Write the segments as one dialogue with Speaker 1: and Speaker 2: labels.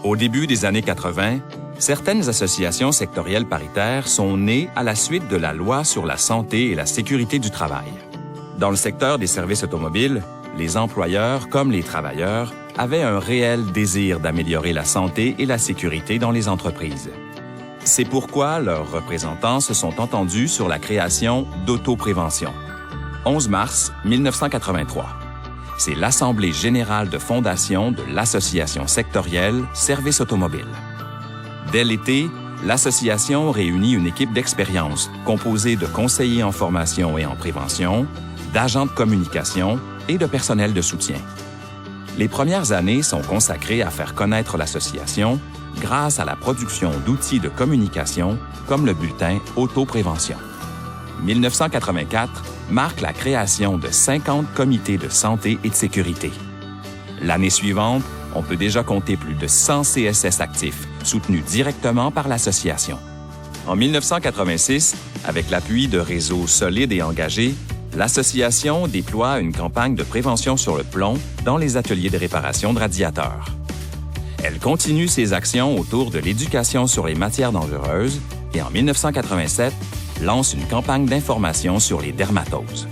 Speaker 1: Au début des années 80, certaines associations sectorielles paritaires sont nées à la suite de la loi sur la santé et la sécurité du travail. Dans le secteur des services automobiles, les employeurs comme les travailleurs avaient un réel désir d'améliorer la santé et la sécurité dans les entreprises. C'est pourquoi leurs représentants se sont entendus sur la création d'Autoprévention. 11 mars 1983. C'est l'Assemblée générale de fondation de l'Association sectorielle Services automobiles. Dès l'été, l'association réunit une équipe d'expérience composée de conseillers en formation et en prévention, d'agents de communication et de personnel de soutien. Les premières années sont consacrées à faire connaître l'association grâce à la production d'outils de communication comme le bulletin Autoprévention. 1984 marque la création de 50 comités de santé et de sécurité. L'année suivante, on peut déjà compter plus de 100 CSS actifs, soutenus directement par l'association. En 1986, avec l'appui de réseaux solides et engagés, l'association déploie une campagne de prévention sur le plomb dans les ateliers de réparation de radiateurs. Elle continue ses actions autour de l'éducation sur les matières dangereuses et en 1987, lance une campagne d'information sur les dermatoses.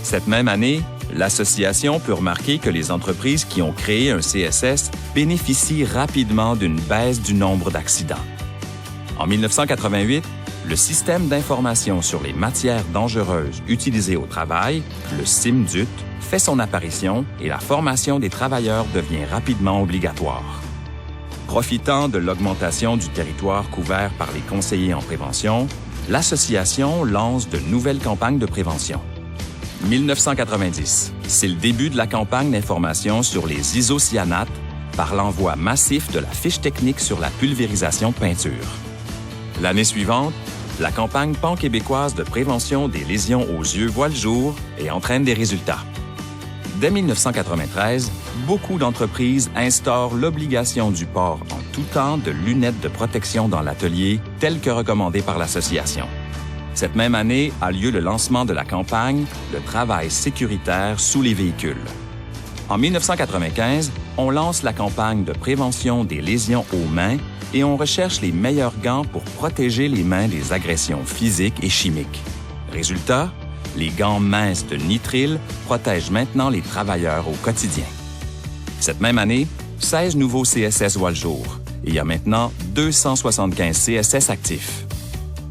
Speaker 1: Cette même année, l'association peut remarquer que les entreprises qui ont créé un CSS bénéficient rapidement d'une baisse du nombre d'accidents. En 1988, le système d'information sur les matières dangereuses utilisées au travail, le CIMDUT, fait son apparition et la formation des travailleurs devient rapidement obligatoire. Profitant de l'augmentation du territoire couvert par les conseillers en prévention, l'association lance de nouvelles campagnes de prévention. 1990, c'est le début de la campagne d'information sur les isocyanates par l'envoi massif de la fiche technique sur la pulvérisation peinture. L'année suivante, la campagne pan-québécoise de prévention des lésions aux yeux voit le jour et entraîne des résultats. Dès 1993, beaucoup d'entreprises instaurent l'obligation du port en tout temps de lunettes de protection dans l'atelier, telles que recommandées par l'association. Cette même année a lieu le lancement de la campagne « Le travail sécuritaire sous les véhicules ». En 1995, on lance la campagne de prévention des lésions aux mains et on recherche les meilleurs gants pour protéger les mains des agressions physiques et chimiques. Résultat, les gants minces de nitrile protègent maintenant les travailleurs au quotidien. Cette même année, 16 nouveaux CSS voient le jour et il y a maintenant 275 CSS actifs.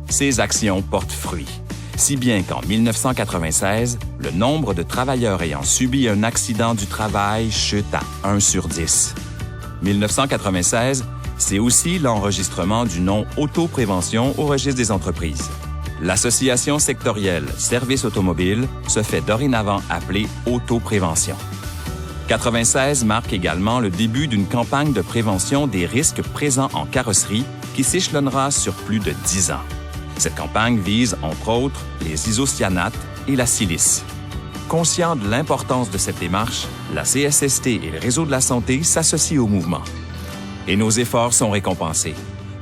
Speaker 1: Ces actions portent fruit, si bien qu'en 1996, le nombre de travailleurs ayant subi un accident du travail chute à 1 sur 10. 1996, c'est aussi l'enregistrement du nom Autoprévention au registre des entreprises. L'Association sectorielle Services automobiles se fait dorénavant appeler Autoprévention. 96 marque également le début d'une campagne de prévention des risques présents en carrosserie qui s'échelonnera sur plus de 10 ans. Cette campagne vise, entre autres, les isocyanates et la silice. Conscient de l'importance de cette démarche, la CSST et le Réseau de la santé s'associent au mouvement. Et nos efforts sont récompensés.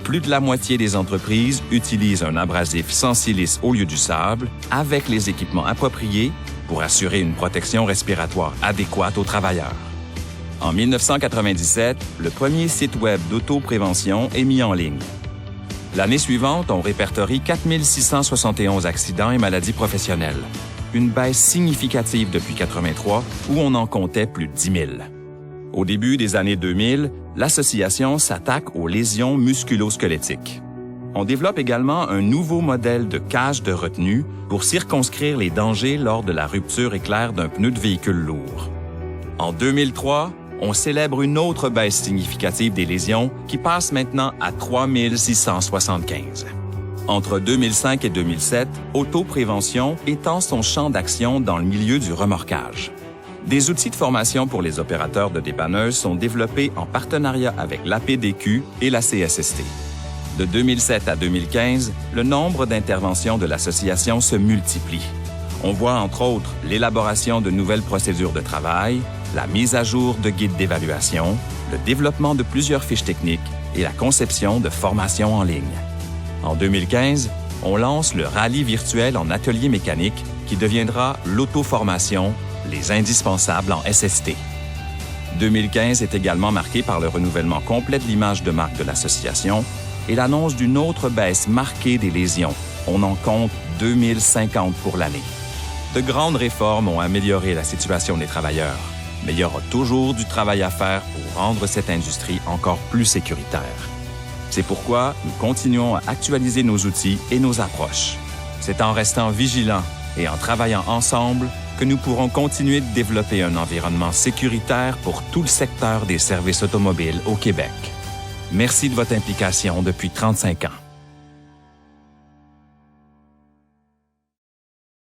Speaker 1: Plus de la moitié des entreprises utilisent un abrasif sans silice au lieu du sable, avec les équipements appropriés pour assurer une protection respiratoire adéquate aux travailleurs. En 1997, le premier site web d'autoprévention est mis en ligne. L'année suivante, on répertorie 4 671 accidents et maladies professionnelles, une baisse significative depuis 1983 où on en comptait plus de 10 000. Au début des années 2000, l'association s'attaque aux lésions musculo-squelettiques. On développe également un nouveau modèle de cage de retenue pour circonscrire les dangers lors de la rupture éclair d'un pneu de véhicule lourd. En 2003, on célèbre une autre baisse significative des lésions qui passe maintenant à 3 675. Entre 2005 et 2007, Autoprévention étend son champ d'action dans le milieu du remorquage. Des outils de formation pour les opérateurs de dépanneuses sont développés en partenariat avec l'APDQ et la CSST. De 2007 à 2015, le nombre d'interventions de l'association se multiplie. On voit entre autres l'élaboration de nouvelles procédures de travail, la mise à jour de guides d'évaluation, le développement de plusieurs fiches techniques et la conception de formations en ligne. En 2015, on lance le rallye virtuel en atelier mécanique qui deviendra l'auto-formation, les indispensables en SST. 2015 est également marqué par le renouvellement complet de l'image de marque de l'association et l'annonce d'une autre baisse marquée des lésions. On en compte 2050 pour l'année. De grandes réformes ont amélioré la situation des travailleurs, mais il y aura toujours du travail à faire pour rendre cette industrie encore plus sécuritaire. C'est pourquoi nous continuons à actualiser nos outils et nos approches. C'est en restant vigilants et en travaillant ensemble que nous pourrons continuer de développer un environnement sécuritaire pour tout le secteur des services automobiles au Québec. Merci de votre implication depuis 35 ans.